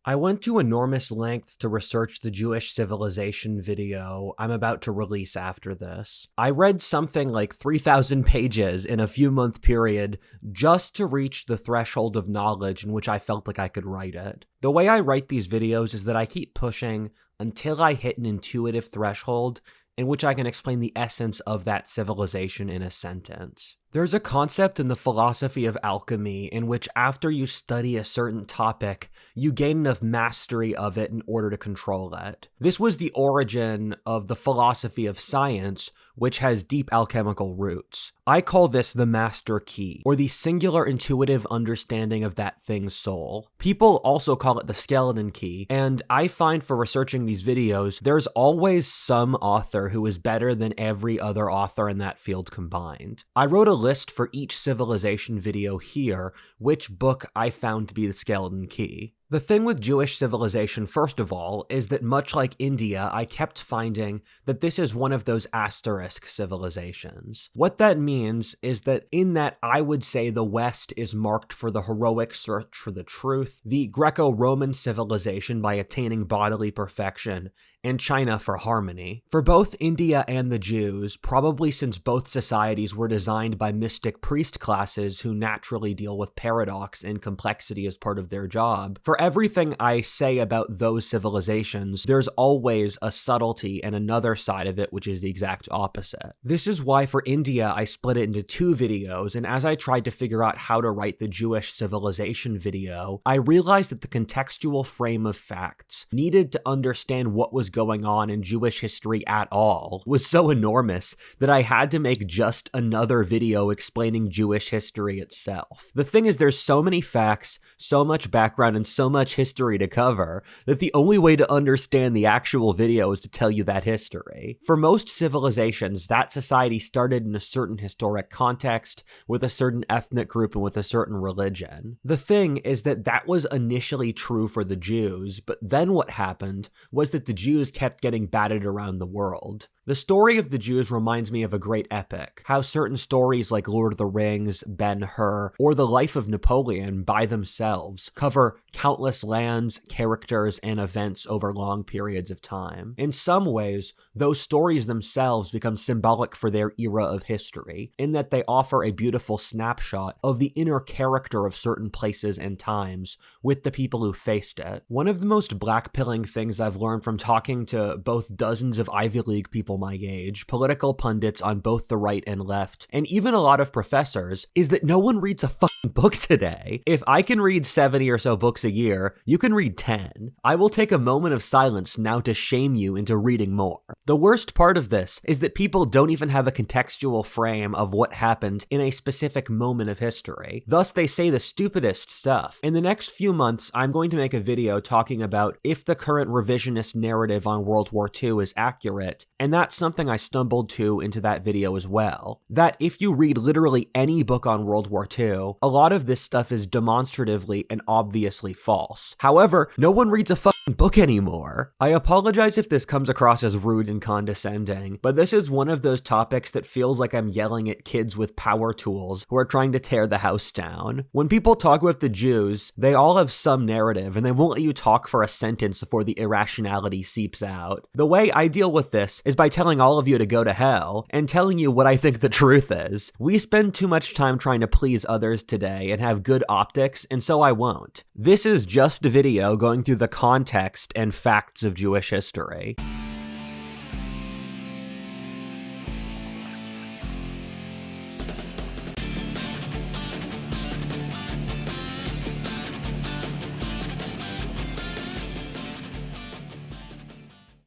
I went to enormous lengths to research the Jewish civilization video I'm about to release after this. I read something like 3,000 pages in a few-month period just to reach the threshold of knowledge in which I felt like I could write it. The way I write these videos is that I keep pushing until I hit an intuitive threshold in which I can explain the essence of that civilization in a sentence. There's a concept in the philosophy of alchemy in which after you study a certain topic, you gain enough mastery of it in order to control it. This was the origin of the philosophy of science, which has deep alchemical roots. I call this the master key, or the singular intuitive understanding of that thing's soul. People also call it the skeleton key, and I find for researching these videos, there's always some author who is better than every other author in that field combined. I wrote a list for each civilization video here, which book I found to be the skeleton key. The thing with Jewish civilization, first of all, is that much like India, I kept finding that this is one of those asterisk civilizations. What that means is that in that I would say the West is marked for the heroic search for the truth, the Greco-Roman civilization by attaining bodily perfection, and China for harmony. For both India and the Jews, probably since both societies were designed by mystic priest classes who naturally deal with paradox and complexity as part of their job, for everything I say about those civilizations, there's always a subtlety and another side of it which is the exact opposite. This is why for India I split it into two videos, and as I tried to figure out how to write the Jewish civilization video, I realized that the contextual frame of facts needed to understand what was going on in Jewish history at all was so enormous that I had to make just another video explaining Jewish history itself. The thing is, there's so many facts, so much background, and so much history to cover that the only way to understand the actual video is to tell you that history. For most civilizations, that society started in a certain historic context, with a certain ethnic group and with a certain religion. The thing is that that was initially true for the Jews, but then what happened was that the Jews kept getting batted around the world. The story of the Jews reminds me of a great epic, how certain stories like Lord of the Rings, Ben-Hur, or the life of Napoleon by themselves cover countless lands, characters, and events over long periods of time. In some ways, those stories themselves become symbolic for their era of history, in that they offer a beautiful snapshot of the inner character of certain places and times with the people who faced it. One of the most blackpilling things I've learned from talking to both dozens of Ivy League people my age, political pundits on both the right and left, and even a lot of professors, is that no one reads a fucking book today. If I can read 70 or so books a year, you can read 10. I will take a moment of silence now to shame you into reading more. The worst part of this is that people don't even have a contextual frame of what happened in a specific moment of history. Thus, they say the stupidest stuff. In the next few months, I'm going to make a video talking about if the current revisionist narrative on World War II is accurate, and that's something I stumbled to into that video as well. That if you read literally any book on World War II, a lot of this stuff is demonstratively and obviously false. However, no one reads a fucking book anymore. I apologize if this comes across as rude and condescending, but this is one of those topics that feels like I'm yelling at kids with power tools who are trying to tear the house down. When people talk with the Jews, they all have some narrative, and they won't let you talk for a sentence before the irrationality seeps out. The way I deal with this is by telling all of you to go to hell, and telling you what I think the truth is. We spend too much time trying to please others today and have good optics, and so I won't. This is just a video going through the context and facts of Jewish history.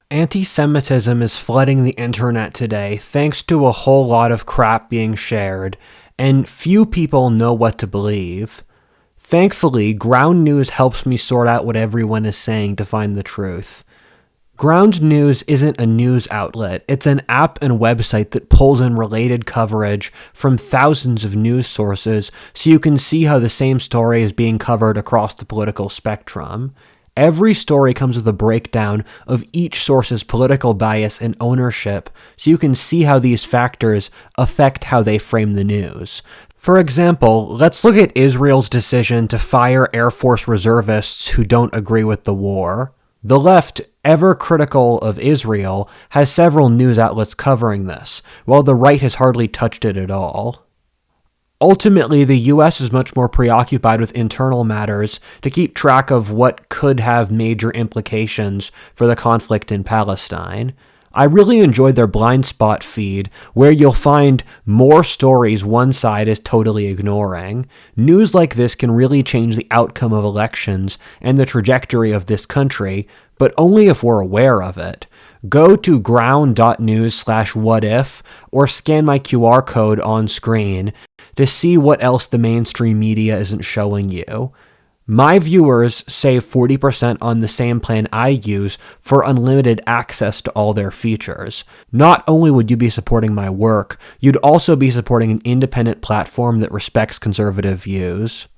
Anti-Semitism is flooding the internet today thanks to a whole lot of crap being shared, and few people know what to believe. Thankfully, Ground News helps me sort out what everyone is saying to find the truth. Ground News isn't a news outlet, it's an app and website that pulls in related coverage from thousands of news sources so you can see how the same story is being covered across the political spectrum. Every story comes with a breakdown of each source's political bias and ownership, so you can see how these factors affect how they frame the news. For example, let's look at Israel's decision to fire Air Force reservists who don't agree with the war. The left, ever critical of Israel, has several news outlets covering this, while the right has hardly touched it at all. Ultimately, the US is much more preoccupied with internal matters to keep track of what could have major implications for the conflict in Palestine. I really enjoyed their blind spot feed, where you'll find more stories one side is totally ignoring. News like this can really change the outcome of elections and the trajectory of this country, but only if we're aware of it. Go to ground.news/whatif or scan my QR code on screen to see what else the mainstream media isn't showing you. My viewers save 40% on the same plan I use for unlimited access to all their features. Not only would you be supporting my work, you'd also be supporting an independent platform that respects conservative views.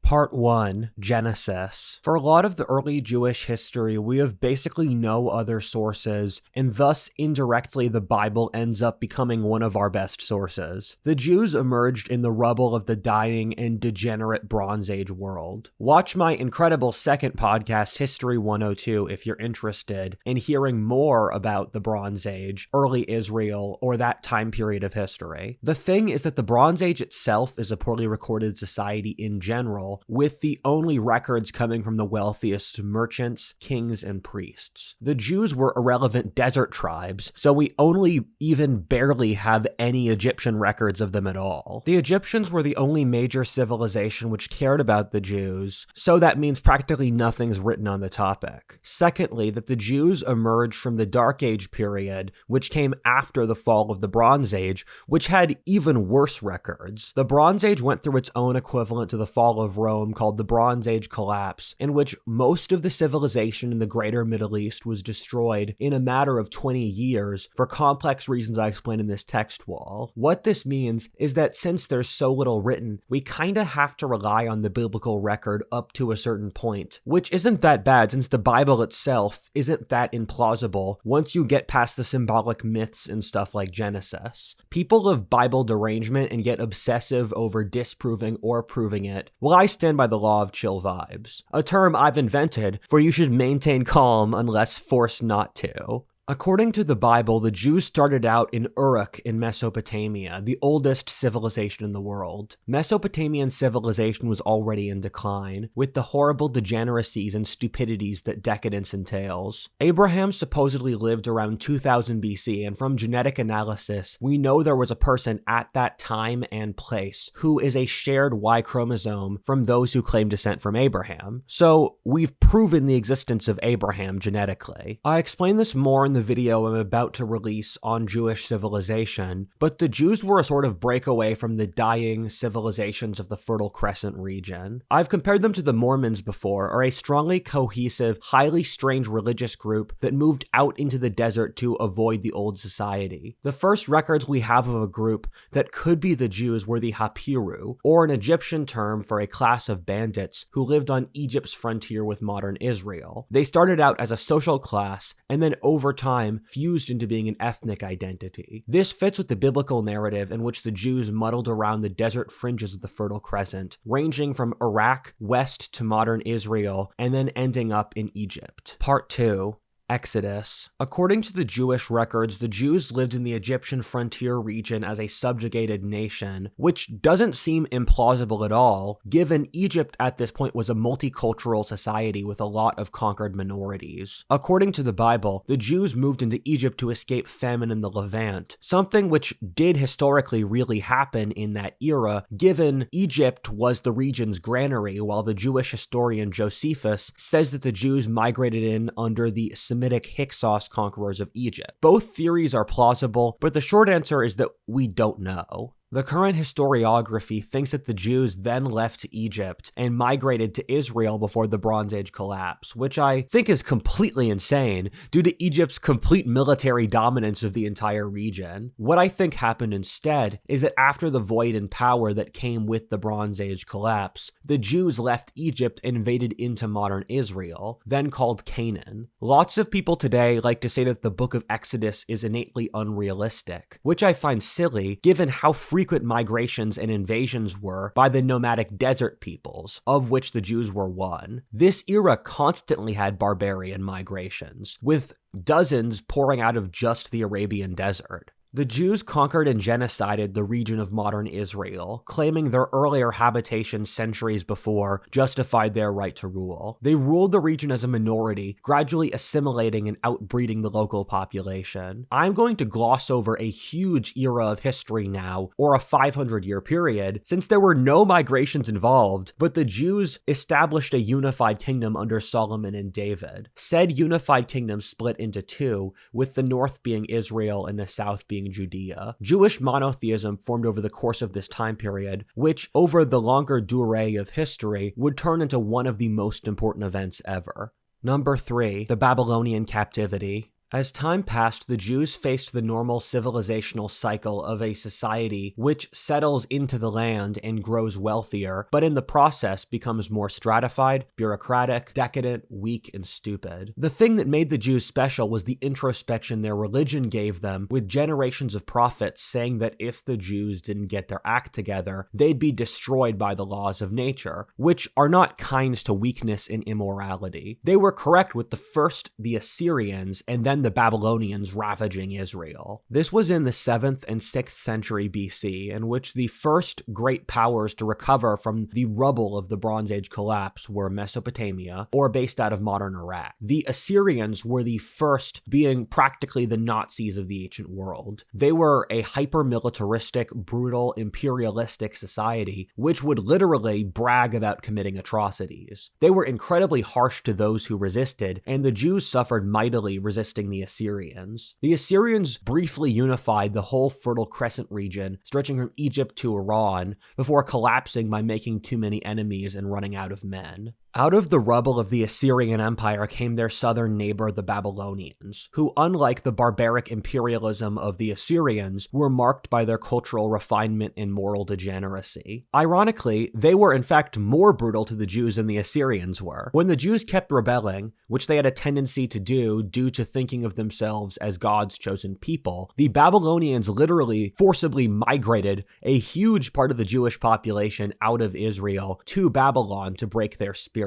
Part 1, Genesis. For a lot of the early Jewish history, we have basically no other sources, and thus indirectly the Bible ends up becoming one of our best sources. The Jews emerged in the rubble of the dying and degenerate Bronze Age world. Watch my incredible second podcast, History 102, if you're interested in hearing more about the Bronze Age, early Israel, or that time period of history. The thing is that the Bronze Age itself is a poorly recorded society in general, with the only records coming from the wealthiest merchants, kings, and priests. The Jews were irrelevant desert tribes, so we only even barely have any Egyptian records of them at all. The Egyptians were the only major civilization which cared about the Jews, so that means practically nothing's written on the topic. Secondly, that the Jews emerged from the Dark Age period, which came after the fall of the Bronze Age, which had even worse records. The Bronze Age went through its own equivalent to the fall of Rome called the Bronze Age Collapse, in which most of the civilization in the greater Middle East was destroyed in a matter of 20 years for complex reasons I explain in this text wall. What this means is that since there's so little written, we kinda have to rely on the biblical record up to a certain point, which isn't that bad since the Bible itself isn't that implausible once you get past the symbolic myths and stuff like Genesis. People of Bible derangement and get obsessive over disproving or proving it, well, I stand by the law of chill vibes, a term I've invented for you should maintain calm unless forced not to. According to the Bible, the Jews started out in Uruk in Mesopotamia, the oldest civilization in the world. Mesopotamian civilization was already in decline, with the horrible degeneracies and stupidities that decadence entails. Abraham supposedly lived around 2000 BC, and from genetic analysis, we know there was a person at that time and place who is a shared Y chromosome from those who claim descent from Abraham. So, we've proven the existence of Abraham genetically. I explain this more in the video I'm about to release on Jewish civilization, but the Jews were a sort of breakaway from the dying civilizations of the Fertile Crescent region. I've compared them to the Mormons before, or a strongly cohesive, highly strange religious group that moved out into the desert to avoid the old society. The first records we have of a group that could be the Jews were the Hapiru, or an Egyptian term for a class of bandits who lived on Egypt's frontier with modern Israel. They started out as a social class, and then over time fused into being an ethnic identity. This fits with the biblical narrative in which the Jews muddled around the desert fringes of the Fertile Crescent, ranging from Iraq west to modern Israel, and then ending up in Egypt. Part 2. Exodus. According to the Jewish records, the Jews lived in the Egyptian frontier region as a subjugated nation, which doesn't seem implausible at all, given Egypt at this point was a multicultural society with a lot of conquered minorities. According to the Bible, the Jews moved into Egypt to escape famine in the Levant, something which did historically really happen in that era, given Egypt was the region's granary, while the Jewish historian Josephus says that the Jews migrated in under the Semitic Hyksos conquerors of Egypt. Both theories are plausible, but the short answer is that we don't know. The current historiography thinks that the Jews then left Egypt and migrated to Israel before the Bronze Age collapse, which I think is completely insane due to Egypt's complete military dominance of the entire region. What I think happened instead is that after the void in power that came with the Bronze Age collapse, the Jews left Egypt and invaded into modern Israel, then called Canaan. Lots of people today like to say that the book of Exodus is innately unrealistic, which I find silly given how frequent migrations and invasions were by the nomadic desert peoples, of which the Jews were one. This era constantly had barbarian migrations, with dozens pouring out of just the Arabian desert. The Jews conquered and genocided the region of modern Israel, claiming their earlier habitations centuries before justified their right to rule. They ruled the region as a minority, gradually assimilating and outbreeding the local population. I'm going to gloss over a huge era of history now, or a 500-year period, since there were no migrations involved, but the Jews established a unified kingdom under Solomon and David. Said unified kingdom split into two, with the north being Israel and the south being Judea. Jewish monotheism formed over the course of this time period, which over the longer durée of history would turn into one of the most important events ever. Number 3, the Babylonian captivity. As time passed, the Jews faced the normal civilizational cycle of a society which settles into the land and grows wealthier, but in the process becomes more stratified, bureaucratic, decadent, weak, and stupid. The thing that made the Jews special was the introspection their religion gave them, with generations of prophets saying that if the Jews didn't get their act together, they'd be destroyed by the laws of nature, which are not kind to weakness and immorality. They were correct with the Assyrians, and then the Babylonians ravaging Israel. This was in the 7th and 6th century BC, in which the first great powers to recover from the rubble of the Bronze Age collapse were Mesopotamia, or based out of modern Iraq. The Assyrians were the first, being practically the Nazis of the ancient world. They were a hyper-militaristic, brutal, imperialistic society, which would literally brag about committing atrocities. They were incredibly harsh to those who resisted, and the Jews suffered mightily resisting the Assyrians. The Assyrians briefly unified the whole Fertile Crescent region, stretching from Egypt to Iran, before collapsing by making too many enemies and running out of men. Out of the rubble of the Assyrian Empire came their southern neighbor, the Babylonians, who, unlike the barbaric imperialism of the Assyrians, were marked by their cultural refinement and moral degeneracy. Ironically, they were in fact more brutal to the Jews than the Assyrians were. When the Jews kept rebelling, which they had a tendency to do due to thinking of themselves as God's chosen people, the Babylonians literally forcibly migrated a huge part of the Jewish population out of Israel to Babylon to break their spirit.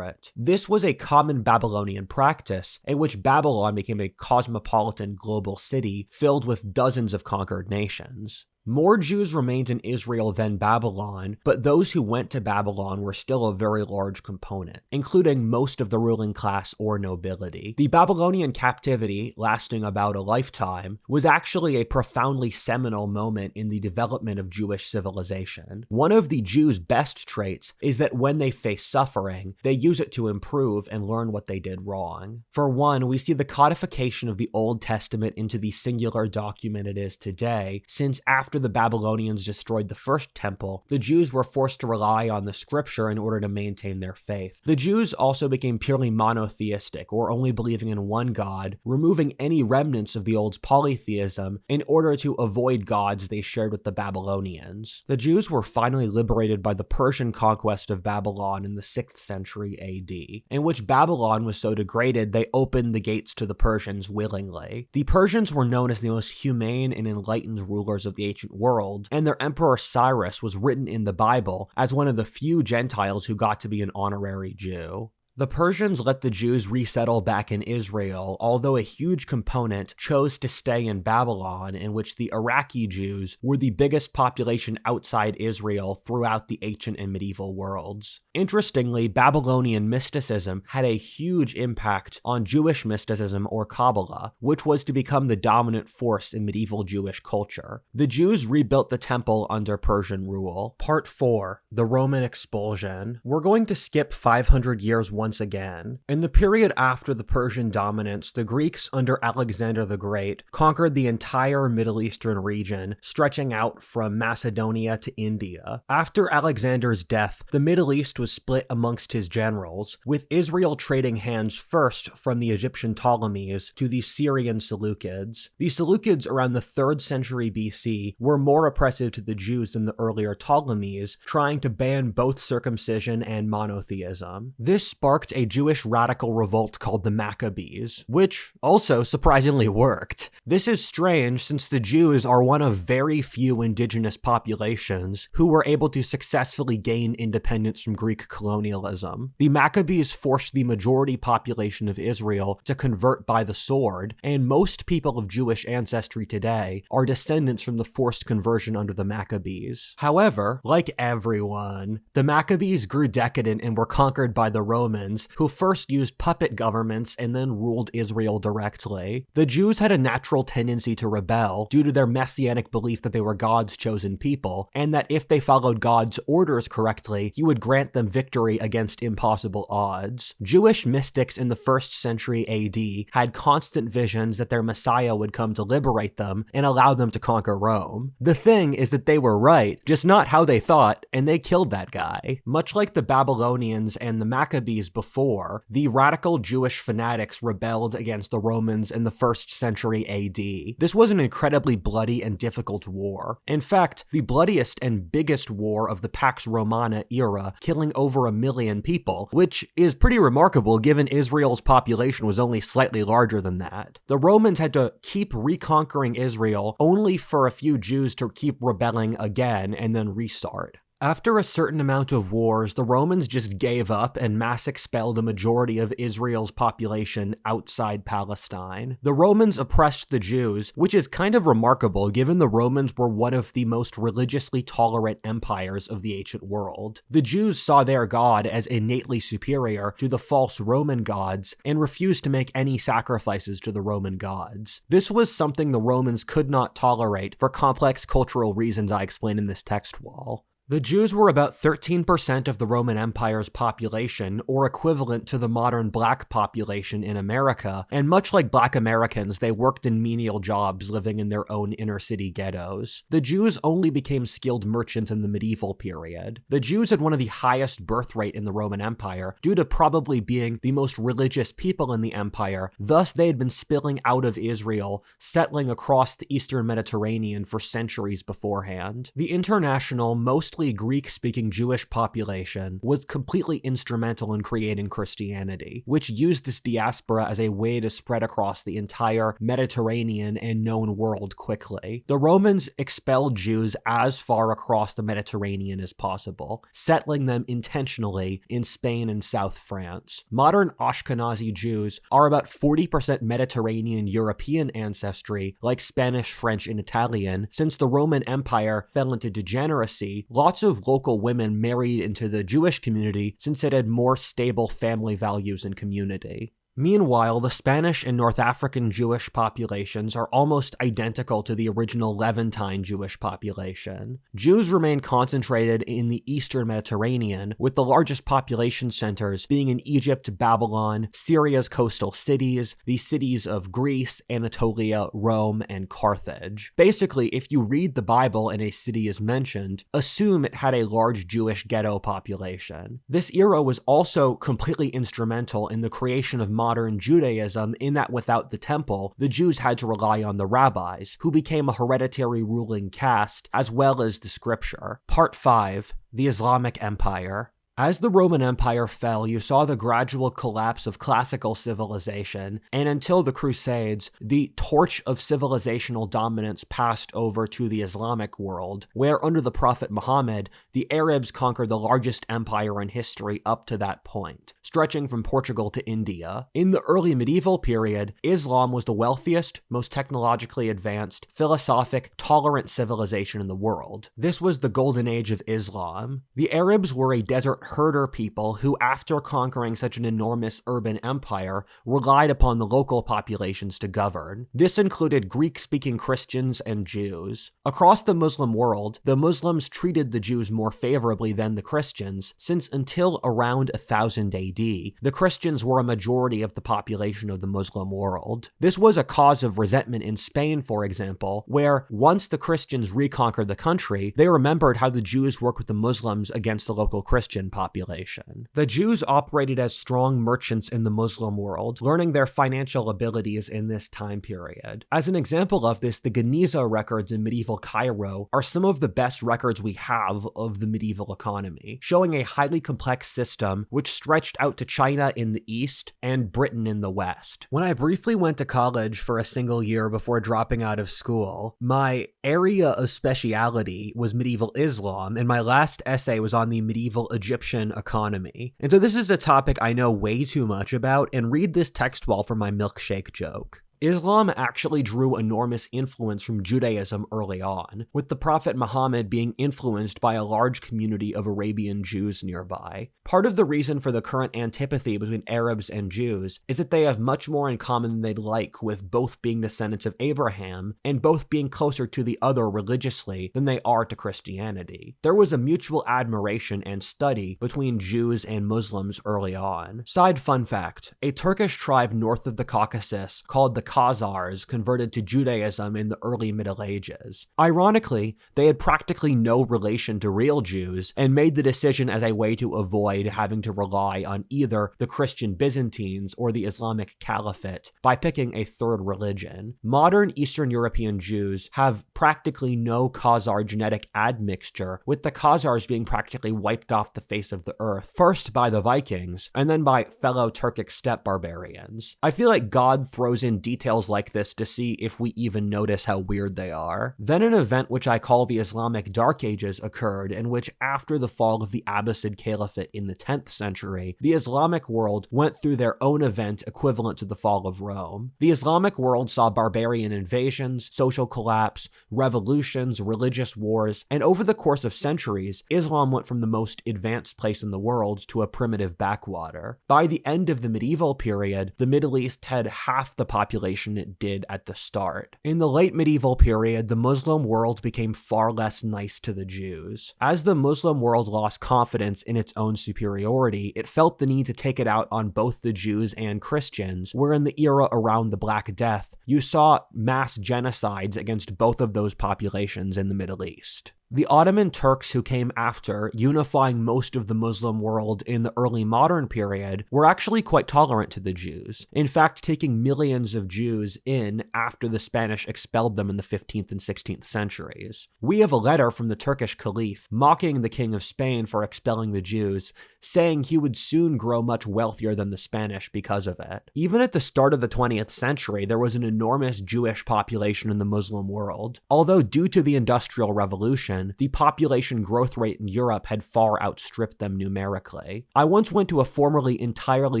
This was a common Babylonian practice, in which Babylon became a cosmopolitan global city filled with dozens of conquered nations. More Jews remained in Israel than Babylon, but those who went to Babylon were still a very large component, including most of the ruling class or nobility. The Babylonian captivity, lasting about a lifetime, was actually a profoundly seminal moment in the development of Jewish civilization. One of the Jews' best traits is that when they face suffering, they use it to improve and learn what they did wrong. For one, we see the codification of the Old Testament into the singular document it is today, since after the Babylonians destroyed the first temple, the Jews were forced to rely on the scripture in order to maintain their faith. The Jews also became purely monotheistic, or only believing in one god, removing any remnants of the old polytheism in order to avoid gods they shared with the Babylonians. The Jews were finally liberated by the Persian conquest of Babylon in the 6th century AD, in which Babylon was so degraded they opened the gates to the Persians willingly. The Persians were known as the most humane and enlightened rulers of the ancient world, and their emperor Cyrus was written in the Bible as one of the few Gentiles who got to be an honorary Jew. The Persians let the Jews resettle back in Israel, although a huge component chose to stay in Babylon, in which the Iraqi Jews were the biggest population outside Israel throughout the ancient and medieval worlds. Interestingly, Babylonian mysticism had a huge impact on Jewish mysticism, or Kabbalah, which was to become the dominant force in medieval Jewish culture. The Jews rebuilt the temple under Persian rule. Part 4. The Roman Expulsion. We're going to skip 500 years once again. In the period after the Persian dominance, the Greeks under Alexander the Great conquered the entire Middle Eastern region, stretching out from Macedonia to India. After Alexander's death, the Middle East was split amongst his generals, with Israel trading hands first from the Egyptian Ptolemies to the Syrian Seleucids. The Seleucids around the 3rd century BC were more oppressive to the Jews than the earlier Ptolemies, trying to ban both circumcision and monotheism. This sparked a Jewish radical revolt called the Maccabees, which also surprisingly worked. This is strange since the Jews are one of very few indigenous populations who were able to successfully gain independence from Greek colonialism. The Maccabees forced the majority population of Israel to convert by the sword, and most people of Jewish ancestry today are descendants from the forced conversion under the Maccabees. However, like everyone, the Maccabees grew decadent and were conquered by the Romans, who first used puppet governments and then ruled Israel directly. The Jews had a natural tendency to rebel due to their messianic belief that they were God's chosen people, and that if they followed God's orders correctly, he would grant them victory against impossible odds. Jewish mystics in the 1st century AD had constant visions that their Messiah would come to liberate them and allow them to conquer Rome. The thing is that they were right, just not how they thought, and they killed that guy. Much like the Babylonians and the Maccabees before, the radical Jewish fanatics rebelled against the Romans in the 1st century AD. This was an incredibly bloody and difficult war. In fact, the bloodiest and biggest war of the Pax Romana era, killing over 1 million people, which is pretty remarkable given Israel's population was only slightly larger than that. The Romans had to keep reconquering Israel only for a few Jews to keep rebelling again and then restart. After a certain amount of wars, the Romans just gave up and mass expelled a majority of Israel's population outside Palestine. The Romans oppressed the Jews, which is kind of remarkable given the Romans were one of the most religiously tolerant empires of the ancient world. The Jews saw their god as innately superior to the false Roman gods and refused to make any sacrifices to the Roman gods. This was something the Romans could not tolerate for complex cultural reasons I explain in this text wall. The Jews were about 13% of the Roman Empire's population, or equivalent to the modern black population in America, and much like black Americans, they worked in menial jobs living in their own inner-city ghettos. The Jews only became skilled merchants in the medieval period. The Jews had one of the highest birth rate in the Roman Empire, due to probably being the most religious people in the empire, thus they had been spilling out of Israel, settling across the eastern Mediterranean for centuries beforehand. The international, mostly Greek-speaking Jewish population was completely instrumental in creating Christianity, which used this diaspora as a way to spread across the entire Mediterranean and known world quickly. The Romans expelled Jews as far across the Mediterranean as possible, settling them intentionally in Spain and South France. Modern Ashkenazi Jews are about 40% Mediterranean European ancestry, like Spanish, French, and Italian. Since the Roman Empire fell into degeneracy, lots of local women married into the Jewish community since it had more stable family values and community. Meanwhile, the Spanish and North African Jewish populations are almost identical to the original Levantine Jewish population. Jews remain concentrated in the eastern Mediterranean, with the largest population centers being in Egypt, Babylon, Syria's coastal cities, the cities of Greece, Anatolia, Rome, and Carthage. Basically, if you read the Bible and a city is mentioned, assume it had a large Jewish ghetto population. This era was also completely instrumental in the creation of modern Judaism, in that without the temple, the Jews had to rely on the rabbis, who became a hereditary ruling caste, as well as the scripture. Part 5. The Islamic Empire. As the Roman Empire fell, you saw the gradual collapse of classical civilization, and until the Crusades, the torch of civilizational dominance passed over to the Islamic world, where under the Prophet Muhammad, the Arabs conquered the largest empire in history up to that point, stretching from Portugal to India. In the early medieval period, Islam was the wealthiest, most technologically advanced, philosophic, tolerant civilization in the world. This was the golden age of Islam. The Arabs were a desert herder people who, after conquering such an enormous urban empire, relied upon the local populations to govern. This included Greek-speaking Christians and Jews. Across the Muslim world, the Muslims treated the Jews more favorably than the Christians, since until around 1000 AD, the Christians were a majority of the population of the Muslim world. This was a cause of resentment in Spain, for example, where once the Christians reconquered the country, they remembered how the Jews worked with the Muslims against the local Christian population. The Jews operated as strong merchants in the Muslim world, learning their financial abilities in this time period. As an example of this, the Geniza records in medieval Cairo are some of the best records we have of the medieval economy, showing a highly complex system which stretched out to China in the east and Britain in the west. When I briefly went to college for a single year before dropping out of school, my area of speciality was medieval Islam, and my last essay was on the medieval Egyptian economy. And so this is a topic I know way too much about, and read this text wall for my milkshake joke. Islam actually drew enormous influence from Judaism early on, with the Prophet Muhammad being influenced by a large community of Arabian Jews nearby. Part of the reason for the current antipathy between Arabs and Jews is that they have much more in common than they'd like, with both being descendants of Abraham and both being closer to the other religiously than they are to Christianity. There was a mutual admiration and study between Jews and Muslims early on. Side fun fact, a Turkish tribe north of the Caucasus called the Khazars converted to Judaism in the early Middle Ages. Ironically, they had practically no relation to real Jews and made the decision as a way to avoid having to rely on either the Christian Byzantines or the Islamic Caliphate by picking a third religion. Modern Eastern European Jews have practically no Khazar genetic admixture, with the Khazars being practically wiped off the face of the earth, first by the Vikings, and then by fellow Turkic steppe barbarians. I feel like God throws in details like this to see if we even notice how weird they are. Then an event which I call the Islamic Dark Ages occurred, in which after the fall of the Abbasid Caliphate in the 10th century, the Islamic world went through their own event equivalent to the fall of Rome. The Islamic world saw barbarian invasions, social collapse, revolutions, religious wars, and over the course of centuries, Islam went from the most advanced place in the world to a primitive backwater. By the end of the medieval period, the Middle East had half the population it did at the start. In the late medieval period, the Muslim world became far less nice to the Jews. As the Muslim world lost confidence in its own superiority, it felt the need to take it out on both the Jews and Christians, where in the era around the Black Death, you saw mass genocides against both of those populations in the Middle East. The Ottoman Turks who came after, unifying most of the Muslim world in the early modern period, were actually quite tolerant to the Jews, in fact taking millions of Jews in after the Spanish expelled them in the 15th and 16th centuries. We have a letter from the Turkish Caliph mocking the King of Spain for expelling the Jews, saying he would soon grow much wealthier than the Spanish because of it. Even at the start of the 20th century, there was an enormous Jewish population in the Muslim world, although due to the Industrial Revolution, the population growth rate in Europe had far outstripped them numerically. I once went to a formerly entirely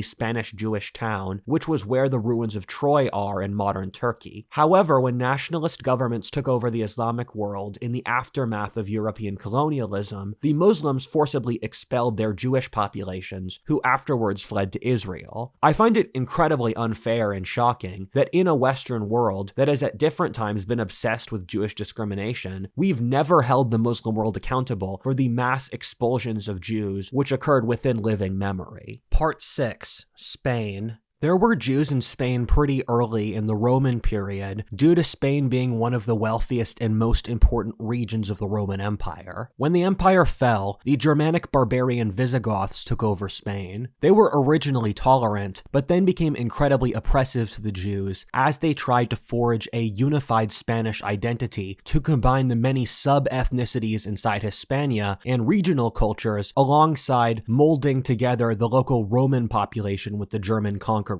Spanish Jewish town, which was where the ruins of Troy are in modern Turkey. However, when nationalist governments took over the Islamic world in the aftermath of European colonialism, the Muslims forcibly expelled their Jewish populations, who afterwards fled to Israel. I find it incredibly unfair and shocking that in a Western world that has at different times been obsessed with Jewish discrimination, we've never held the Muslim world accountable for the mass expulsions of Jews which occurred within living memory. Part 6. Spain. There were Jews in Spain pretty early in the Roman period, due to Spain being one of the wealthiest and most important regions of the Roman Empire. When the empire fell, the Germanic barbarian Visigoths took over Spain. They were originally tolerant, but then became incredibly oppressive to the Jews as they tried to forge a unified Spanish identity to combine the many sub-ethnicities inside Hispania and regional cultures alongside molding together the local Roman population with the German conquerors.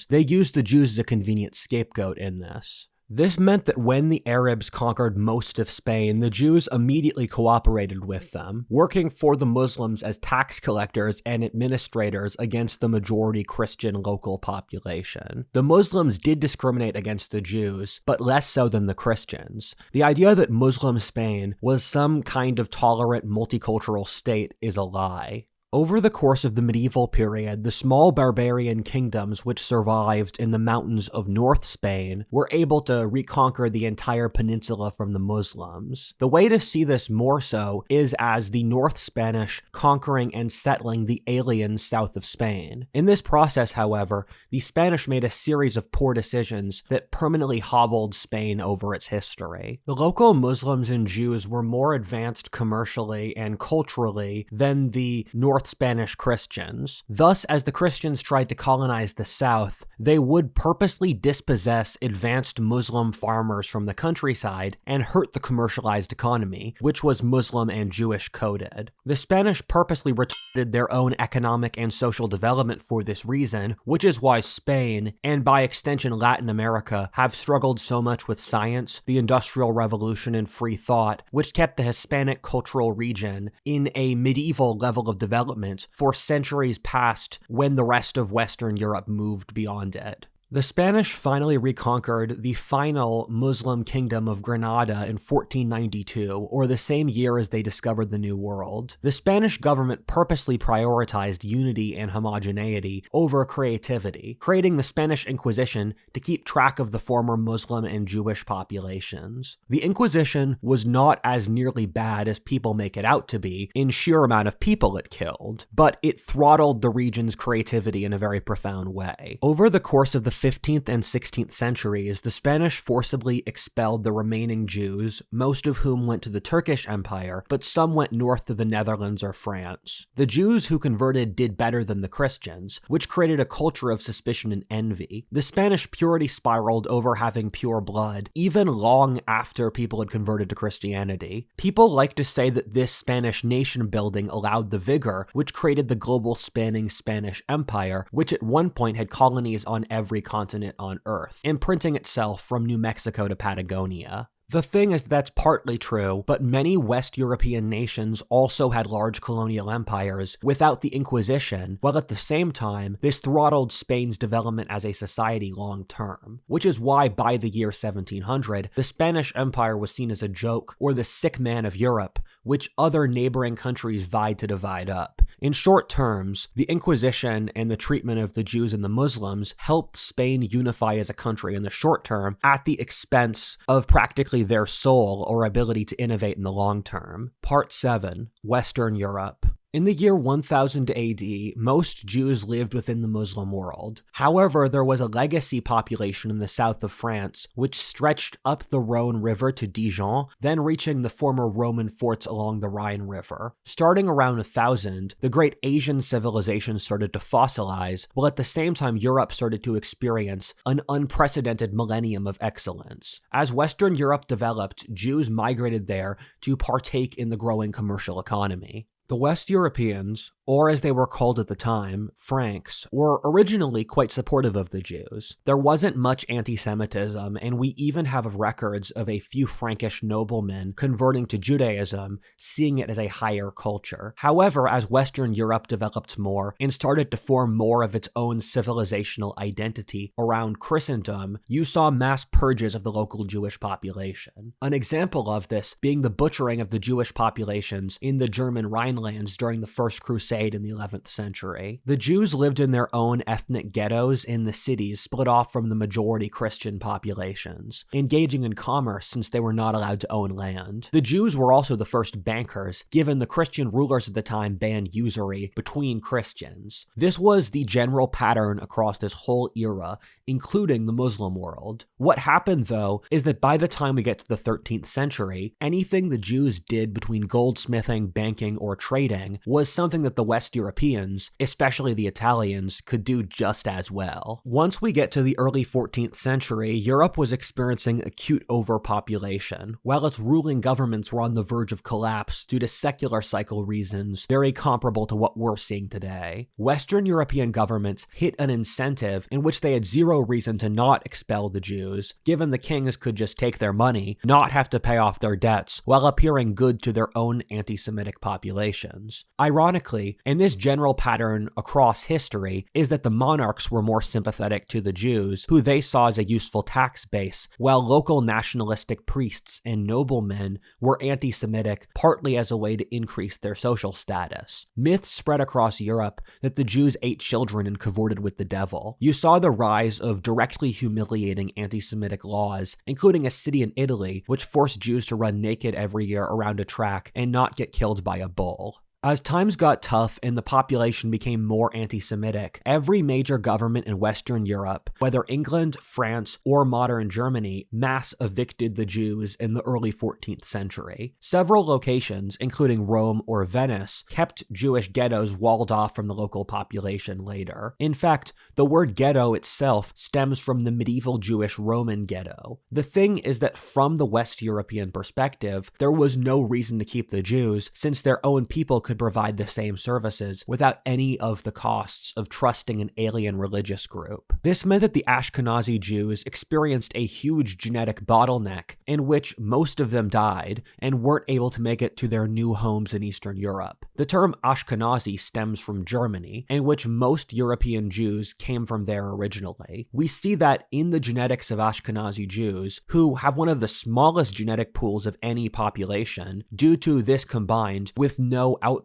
They used the Jews as a convenient scapegoat in this. This meant that when the Arabs conquered most of Spain, the Jews immediately cooperated with them, working for the Muslims as tax collectors and administrators against the majority Christian local population. The Muslims did discriminate against the Jews, but less so than the Christians. The idea that Muslim Spain was some kind of tolerant multicultural state is a lie. Over the course of the medieval period, the small barbarian kingdoms which survived in the mountains of North Spain were able to reconquer the entire peninsula from the Muslims. The way to see this more so is as the North Spanish conquering and settling the alien south of Spain. In this process, however, the Spanish made a series of poor decisions that permanently hobbled Spain over its history. The local Muslims and Jews were more advanced commercially and culturally than the North Spanish Christians. Thus, as the Christians tried to colonize the south, they would purposely dispossess advanced Muslim farmers from the countryside and hurt the commercialized economy, which was Muslim and Jewish coded. The Spanish purposely retarded their own economic and social development for this reason, which is why Spain, and by extension Latin America, have struggled so much with science, the Industrial Revolution, and free thought, which kept the Hispanic cultural region in a medieval level of development for centuries past when the rest of Western Europe moved beyond it. The Spanish finally reconquered the final Muslim kingdom of Granada in 1492, or the same year as they discovered the New World. The Spanish government purposely prioritized unity and homogeneity over creativity, creating the Spanish Inquisition to keep track of the former Muslim and Jewish populations. The Inquisition was not as nearly bad as people make it out to be in sheer amount of people it killed, but it throttled the region's creativity in a very profound way. Over the course of the 15th and 16th centuries, the Spanish forcibly expelled the remaining Jews, most of whom went to the Turkish Empire, but some went north to the Netherlands or France. The Jews who converted did better than the Christians, which created a culture of suspicion and envy. The Spanish purity spiraled over having pure blood, even long after people had converted to Christianity. People like to say that this Spanish nation building allowed the vigor, which created the global spanning Spanish Empire, which at one point had colonies on every continent on Earth, imprinting itself from New Mexico to Patagonia. The thing is that's partly true, but many West European nations also had large colonial empires without the Inquisition, while at the same time, this throttled Spain's development as a society long term, which is why by the year 1700, the Spanish Empire was seen as a joke or the sick man of Europe, which other neighboring countries vied to divide up. In short terms, the Inquisition and the treatment of the Jews and the Muslims helped Spain unify as a country in the short term at the expense of practically their soul or ability to innovate in the long term. Part 7. Western Europe. In the year 1000 AD, most Jews lived within the Muslim world. However, there was a legacy population in the south of France, which stretched up the Rhone River to Dijon, then reaching the former Roman forts along the Rhine River. Starting around 1000, the great Asian civilization started to fossilize, while at the same time Europe started to experience an unprecedented millennium of excellence. As Western Europe developed, Jews migrated there to partake in the growing commercial economy. The West Europeans, or as they were called at the time, Franks, were originally quite supportive of the Jews. There wasn't much anti-Semitism, and we even have records of a few Frankish noblemen converting to Judaism, seeing it as a higher culture. However, as Western Europe developed more and started to form more of its own civilizational identity around Christendom, you saw mass purges of the local Jewish population. An example of this being the butchering of the Jewish populations in the German Rhinelands during the First Crusade in the 11th century. The Jews lived in their own ethnic ghettos in the cities split off from the majority Christian populations, engaging in commerce since they were not allowed to own land. The Jews were also the first bankers, given the Christian rulers at the time banned usury between Christians. This was the general pattern across this whole era, including the Muslim world. What happened, though, is that by the time we get to the 13th century, anything the Jews did between goldsmithing, banking, or trading was something that the West Europeans, especially the Italians, could do just as well. Once we get to the early 14th century, Europe was experiencing acute overpopulation, while its ruling governments were on the verge of collapse due to secular cycle reasons very comparable to what we're seeing today. Western European governments hit an incentive in which they had zero reason to not expel the Jews, given the kings could just take their money, not have to pay off their debts, while appearing good to their own anti-Semitic population. populations. Ironically, and this general pattern across history, is that the monarchs were more sympathetic to the Jews, who they saw as a useful tax base, while local nationalistic priests and noblemen were anti-Semitic, partly as a way to increase their social status. Myths spread across Europe that the Jews ate children and cavorted with the devil. You saw the rise of directly humiliating anti-Semitic laws, including a city in Italy which forced Jews to run naked every year around a track and not get killed by a bull. As times got tough and the population became more anti-Semitic, every major government in Western Europe, whether England, France, or modern Germany, mass evicted the Jews in the early 14th century. Several locations, including Rome or Venice, kept Jewish ghettos walled off from the local population later. In fact, the word ghetto itself stems from the medieval Jewish Roman ghetto. The thing is that from the West European perspective, there was no reason to keep the Jews, since their own people could provide the same services without any of the costs of trusting an alien religious group. This meant that the Ashkenazi Jews experienced a huge genetic bottleneck in which most of them died and weren't able to make it to their new homes in Eastern Europe. The term Ashkenazi stems from Germany, in which most European Jews came from there originally. We see that in the genetics of Ashkenazi Jews, who have one of the smallest genetic pools of any population, due to this combined with no outbreeding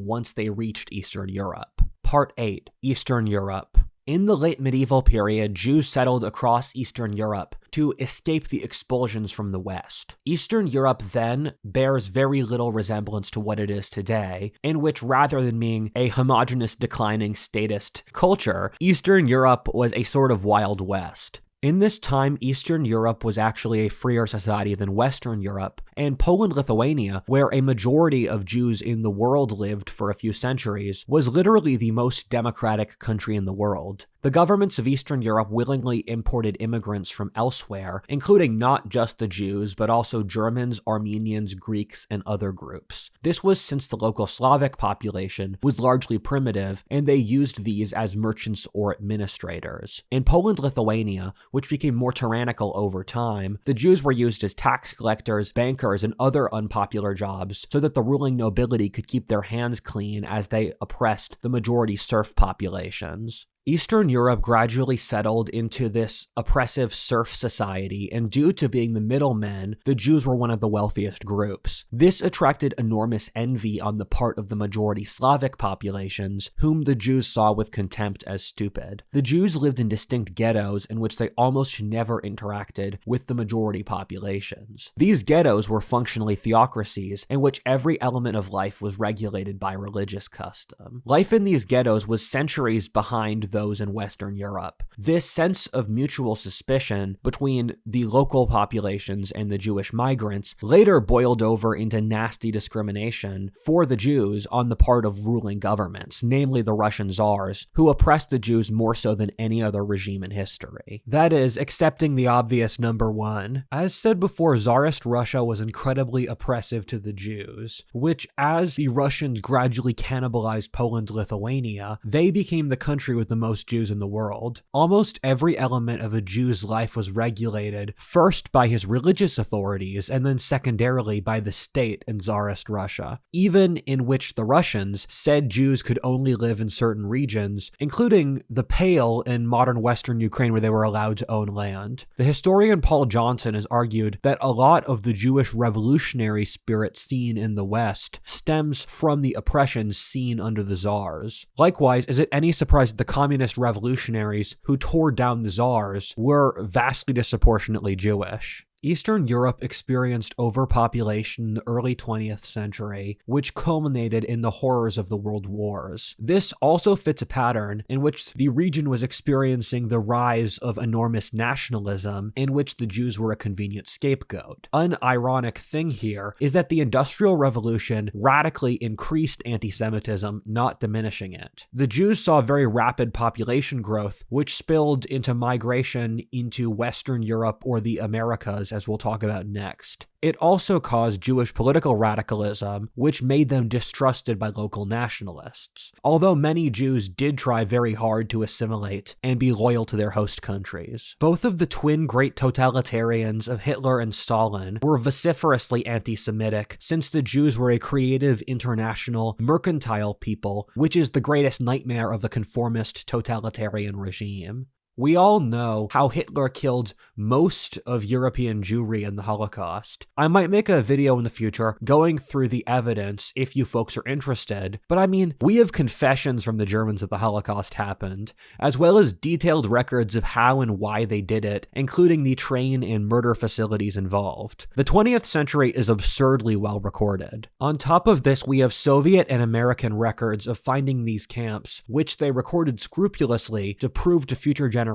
once they reached Eastern Europe. Part 8. Eastern Europe. In the late medieval period, Jews settled across Eastern Europe to escape the expulsions from the West. Eastern Europe then bears very little resemblance to what it is today, in which rather than being a homogeneous declining statist culture, Eastern Europe was a sort of Wild West. In this time, Eastern Europe was actually a freer society than Western Europe, and Poland-Lithuania, where a majority of Jews in the world lived for a few centuries, was literally the most democratic country in the world. The governments of Eastern Europe willingly imported immigrants from elsewhere, including not just the Jews, but also Germans, Armenians, Greeks, and other groups. This was since the local Slavic population was largely primitive, and they used these as merchants or administrators. In Poland-Lithuania, which became more tyrannical over time, the Jews were used as tax collectors, bankers, and other unpopular jobs so that the ruling nobility could keep their hands clean as they oppressed the majority serf populations. Eastern Europe gradually settled into this oppressive serf society, and due to being the middlemen, the Jews were one of the wealthiest groups. This attracted enormous envy on the part of the majority Slavic populations, whom the Jews saw with contempt as stupid. The Jews lived in distinct ghettos in which they almost never interacted with the majority populations. These ghettos were functionally theocracies, in which every element of life was regulated by religious custom. Life in these ghettos was centuries behind those in Western Europe. This sense of mutual suspicion between the local populations and the Jewish migrants later boiled over into nasty discrimination for the Jews on the part of ruling governments, namely the Russian czars, who oppressed the Jews more so than any other regime in history. That is, accepting the obvious number one. As said before, Tsarist Russia was incredibly oppressive to the Jews, which, as the Russians gradually cannibalized Poland-Lithuania, they became the country with the most Jews in the world. Almost every element of a Jew's life was regulated, first by his religious authorities, and then secondarily by the state in Tsarist Russia, even in which the Russians said Jews could only live in certain regions, including the Pale in modern Western Ukraine where they were allowed to own land. The historian Paul Johnson has argued that a lot of the Jewish revolutionary spirit seen in the West stems from the oppression seen under the Tsars. Likewise, is it any surprise that the communist revolutionaries who tore down the Tsars were vastly disproportionately Jewish? Eastern Europe experienced overpopulation in the early 20th century, which culminated in the horrors of the World Wars. This also fits a pattern in which the region was experiencing the rise of enormous nationalism, in which the Jews were a convenient scapegoat. An ironic thing here is that the Industrial Revolution radically increased anti-Semitism, not diminishing it. The Jews saw very rapid population growth, which spilled into migration into Western Europe or the Americas as we'll talk about next. It also caused Jewish political radicalism, which made them distrusted by local nationalists, although many Jews did try very hard to assimilate and be loyal to their host countries. Both of the twin great totalitarians of Hitler and Stalin were vociferously anti-Semitic, since the Jews were a creative, international, mercantile people, which is the greatest nightmare of the conformist totalitarian regime. We all know how Hitler killed most of European Jewry in the Holocaust. I might make a video in the future going through the evidence if you folks are interested, but I mean, we have confessions from the Germans that the Holocaust happened, as well as detailed records of how and why they did it, including the train and murder facilities involved. The 20th century is absurdly well recorded. On top of this, we have Soviet and American records of finding these camps, which they recorded scrupulously to prove to future generations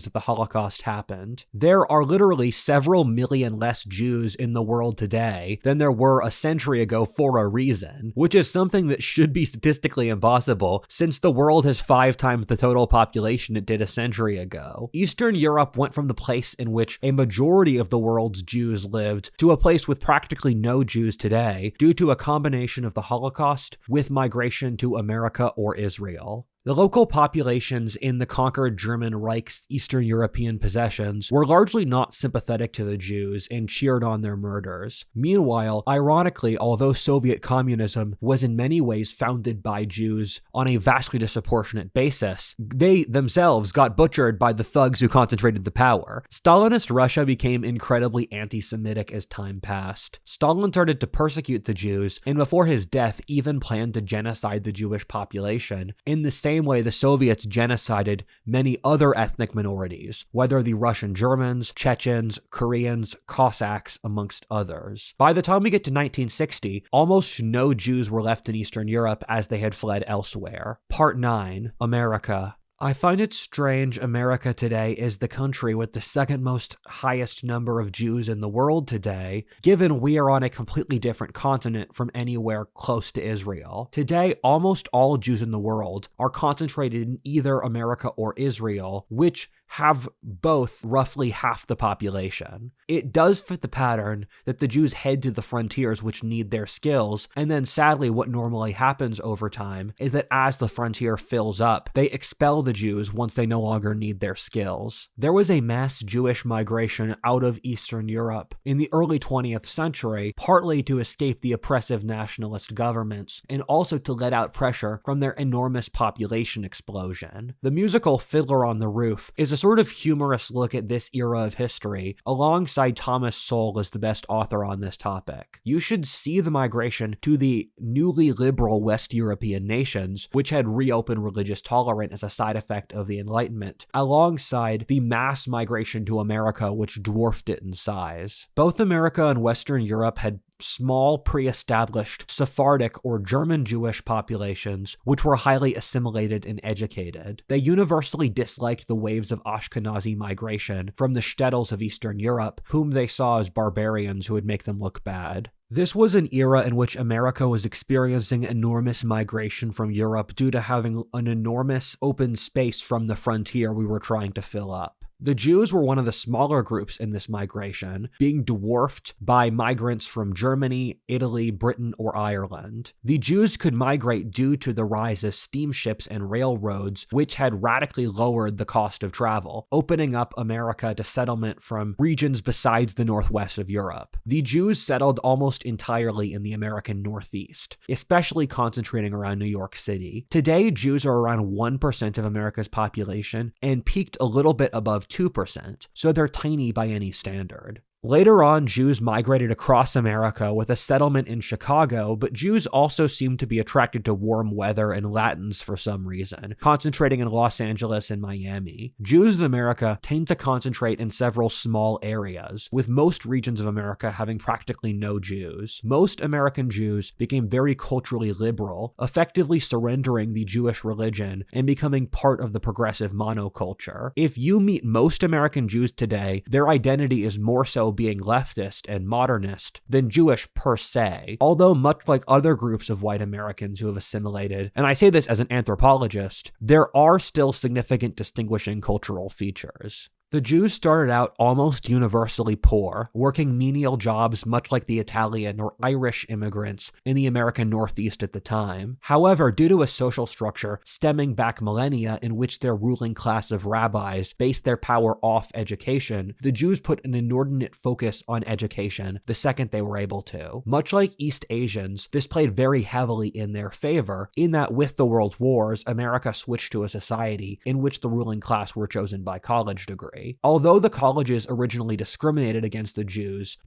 that the Holocaust happened. There are literally several million less Jews in the world today than there were a century ago for a reason, which is something that should be statistically impossible since the world has 5 times the total population it did a century ago. Eastern Europe went from the place in which a majority of the world's Jews lived to a place with practically no Jews today due to a combination of the Holocaust with migration to America or Israel. The local populations in the conquered German Reich's Eastern European possessions were largely not sympathetic to the Jews and cheered on their murders. Meanwhile, ironically, although Soviet communism was in many ways founded by Jews on a vastly disproportionate basis, they themselves got butchered by the thugs who concentrated the power. Stalinist Russia became incredibly anti-Semitic as time passed. Stalin started to persecute the Jews, and before his death even planned to genocide the Jewish population, in the same way the Soviets genocided many other ethnic minorities, whether the Russian Germans, Chechens, Koreans, Cossacks, amongst others. By the time we get to 1960, almost no Jews were left in Eastern Europe as they had fled elsewhere. Part 9. America. I find it strange America today is the country with the second most highest number of Jews in the world today, given we are on a completely different continent from anywhere close to Israel. Today, almost all Jews in the world are concentrated in either America or Israel, which have both roughly half the population. It does fit the pattern that the Jews head to the frontiers which need their skills, and then sadly what normally happens over time is that as the frontier fills up, they expel the Jews once they no longer need their skills. There was a mass Jewish migration out of Eastern Europe in the early 20th century, partly to escape the oppressive nationalist governments, and also to let out pressure from their enormous population explosion. The musical Fiddler on the Roof is a sort of humorous look at this era of history, alongside Thomas Sowell as the best author on this topic. You should see the migration to the newly liberal West European nations, which had reopened religious tolerance as a side effect of the Enlightenment, alongside the mass migration to America, which dwarfed it in size. Both America and Western Europe had small pre-established Sephardic or German Jewish populations, which were highly assimilated and educated. They universally disliked the waves of Ashkenazi migration from the shtetls of Eastern Europe, whom they saw as barbarians who would make them look bad. This was an era in which America was experiencing enormous migration from Europe due to having an enormous open space from the frontier we were trying to fill up. The Jews were one of the smaller groups in this migration, being dwarfed by migrants from Germany, Italy, Britain, or Ireland. The Jews could migrate due to the rise of steamships and railroads, which had radically lowered the cost of travel, opening up America to settlement from regions besides the northwest of Europe. The Jews settled almost entirely in the American Northeast, especially concentrating around New York City. Today, Jews are around 1% of America's population and peaked a little bit above 2%, so they're tiny by any standard. Later on, Jews migrated across America with a settlement in Chicago, but Jews also seemed to be attracted to warm weather and Latins for some reason, concentrating in Los Angeles and Miami. Jews in America tend to concentrate in several small areas, with most regions of America having practically no Jews. Most American Jews became very culturally liberal, effectively surrendering the Jewish religion and becoming part of the progressive monoculture. If you meet most American Jews today, their identity is more so being leftist and modernist than Jewish per se, although much like other groups of white Americans who have assimilated, and I say this as an anthropologist, there are still significant distinguishing cultural features. The Jews started out almost universally poor, working menial jobs much like the Italian or Irish immigrants in the American Northeast at the time. However, due to a social structure stemming back millennia in which their ruling class of rabbis based their power off education, the Jews put an inordinate focus on education the second they were able to. Much like East Asians, this played very heavily in their favor, in that with the World Wars, America switched to a society in which the ruling class were chosen by college degree. Although the colleges originally discriminated against the Jews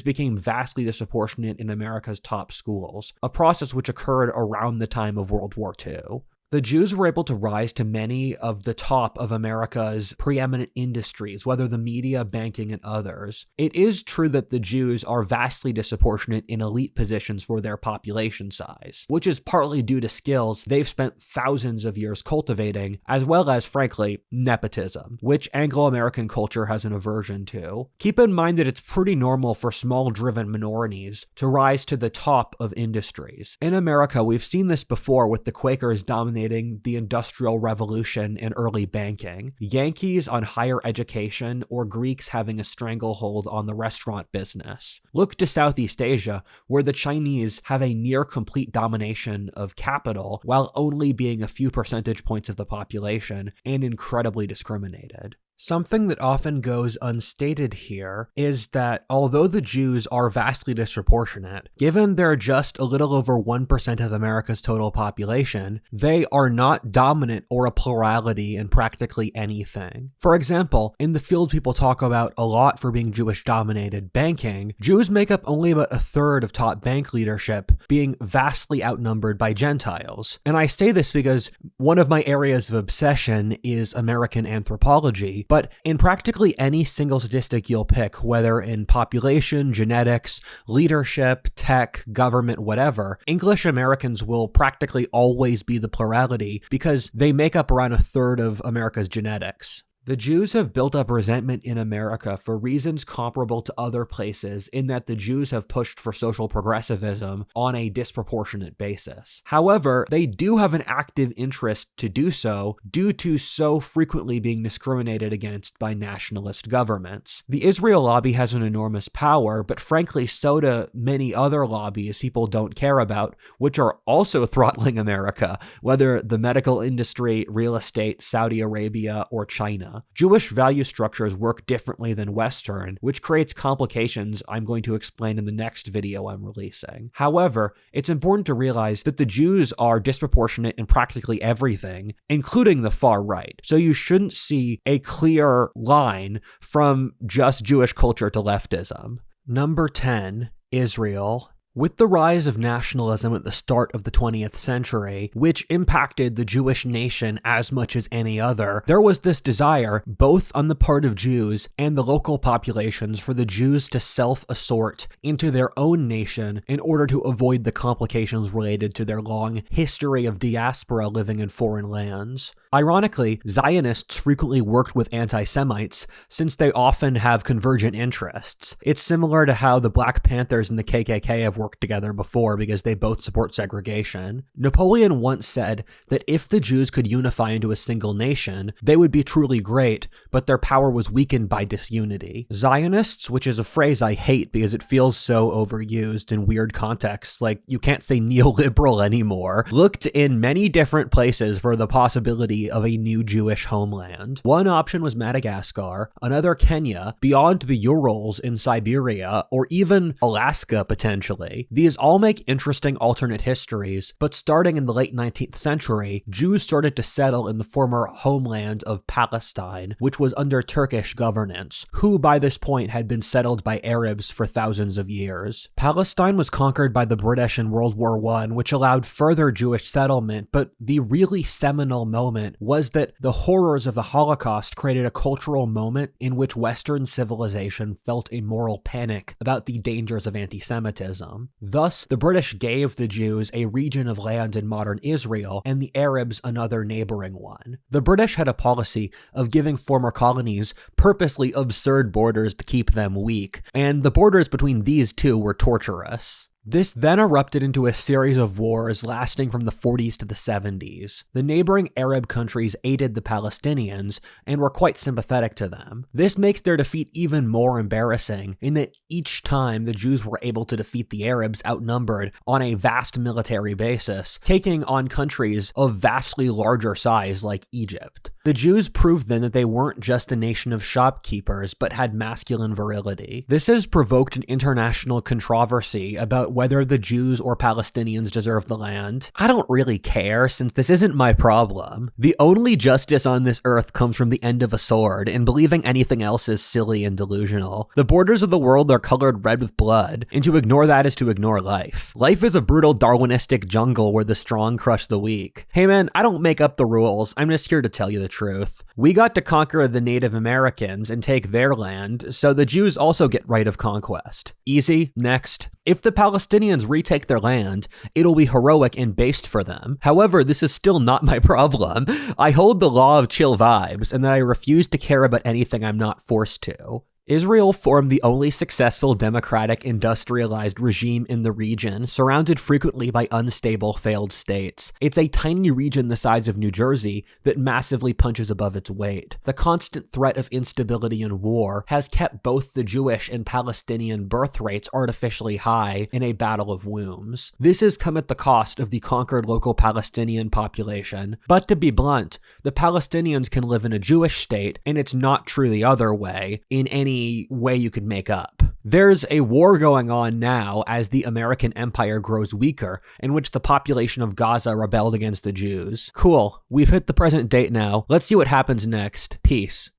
became vastly disproportionate in America's top schools, a process which occurred around the time of World War II. The Jews were able to rise to many of the top of America's preeminent industries, whether the media, banking, and others. It is true that the Jews are vastly disproportionate in elite positions for their population size, which is partly due to skills they've spent thousands of years cultivating, as well as, frankly, nepotism, which Anglo-American culture has an aversion to. Keep in mind that it's pretty normal for small-driven minorities to rise to the top of industries. In America, we've seen this before with the Quakers dominating the Industrial Revolution and early banking, Yankees on higher education, or Greeks having a stranglehold on the restaurant business. Look to Southeast Asia, where the Chinese have a near complete domination of capital while only being a few percentage points of the population and incredibly discriminated. Something that often goes unstated here is that although the Jews are vastly disproportionate, given they're just a little over 1% of America's total population, they are not dominant or a plurality in practically anything. For example, in the field people talk about a lot for being Jewish-dominated, banking, Jews make up only about a third of top bank leadership, being vastly outnumbered by Gentiles. And I say this because one of my areas of obsession is American anthropology, but in practically any single statistic you'll pick, whether in population, genetics, leadership, tech, government, whatever, English Americans will practically always be the plurality because they make up around a third of America's genetics. The Jews have built up resentment in America for reasons comparable to other places in that the Jews have pushed for social progressivism on a disproportionate basis. However, they do have an active interest to do so due to so frequently being discriminated against by nationalist governments. The Israel lobby has an enormous power, but frankly so do many other lobbies people don't care about, which are also throttling America, whether the medical industry, real estate, Saudi Arabia, or China. Jewish value structures work differently than Western, which creates complications I'm going to explain in the next video I'm releasing. However, it's important to realize that the Jews are disproportionate in practically everything, including the far right. So you shouldn't see a clear line from just Jewish culture to leftism. Number 10, Israel. With the rise of nationalism at the start of the 20th century, which impacted the Jewish nation as much as any other, there was this desire, both on the part of Jews and the local populations, for the Jews to self-assort into their own nation in order to avoid the complications related to their long history of diaspora living in foreign lands. Ironically, Zionists frequently worked with anti-Semites since they often have convergent interests. It's similar to how the Black Panthers and the KKK have worked together before because they both support segregation. Napoleon once said that if the Jews could unify into a single nation, they would be truly great, but their power was weakened by disunity. Zionists, which is a phrase I hate because it feels so overused in weird contexts, like you can't say neoliberal anymore, looked in many different places for the possibility of a new Jewish homeland. One option was Madagascar, another Kenya, beyond the Urals in Siberia, or even Alaska potentially. These all make interesting alternate histories, but starting in the late 19th century, Jews started to settle in the former homeland of Palestine, which was under Turkish governance, who by this point had been settled by Arabs for thousands of years. Palestine was conquered by the British in World War I, which allowed further Jewish settlement, but the really seminal moment was that the horrors of the Holocaust created a cultural moment in which Western civilization felt a moral panic about the dangers of anti-Semitism. Thus, the British gave the Jews a region of land in modern Israel and the Arabs another neighboring one. The British had a policy of giving former colonies purposely absurd borders to keep them weak, and the borders between these two were torturous. This then erupted into a series of wars lasting from the 40s to the 70s. The neighboring Arab countries aided the Palestinians and were quite sympathetic to them. This makes their defeat even more embarrassing in that each time the Jews were able to defeat the Arabs outnumbered on a vast military basis, taking on countries of vastly larger size like Egypt. The Jews proved then that they weren't just a nation of shopkeepers, but had masculine virility. This has provoked an international controversy about whether the Jews or Palestinians deserve the land. I don't really care, since this isn't my problem. The only justice on this earth comes from the end of a sword, and believing anything else is silly and delusional. The borders of the world are colored red with blood, and to ignore that is to ignore life. Life is a brutal Darwinistic jungle where the strong crush the weak. Hey man, I don't make up the rules, I'm just here to tell you the truth. We got to conquer the Native Americans and take their land, so the Jews also get right of conquest. Easy, next. If the Palestinians retake their land, it'll be heroic and based for them. However, this is still not my problem. I hold the law of chill vibes, and that I refuse to care about anything I'm not forced to. Israel formed the only successful democratic industrialized regime in the region, surrounded frequently by unstable failed states. It's a tiny region the size of New Jersey that massively punches above its weight. The constant threat of instability and war has kept both the Jewish and Palestinian birth rates artificially high in a battle of wombs. This has come at the cost of the conquered local Palestinian population. But to be blunt, the Palestinians can live in a Jewish state, and it's not true the other way, in any way you could make up. There's a war going on now as the American empire grows weaker, in which the population of Gaza rebelled against the Jews. Cool, we've hit the present date now. Let's see what happens next. Peace.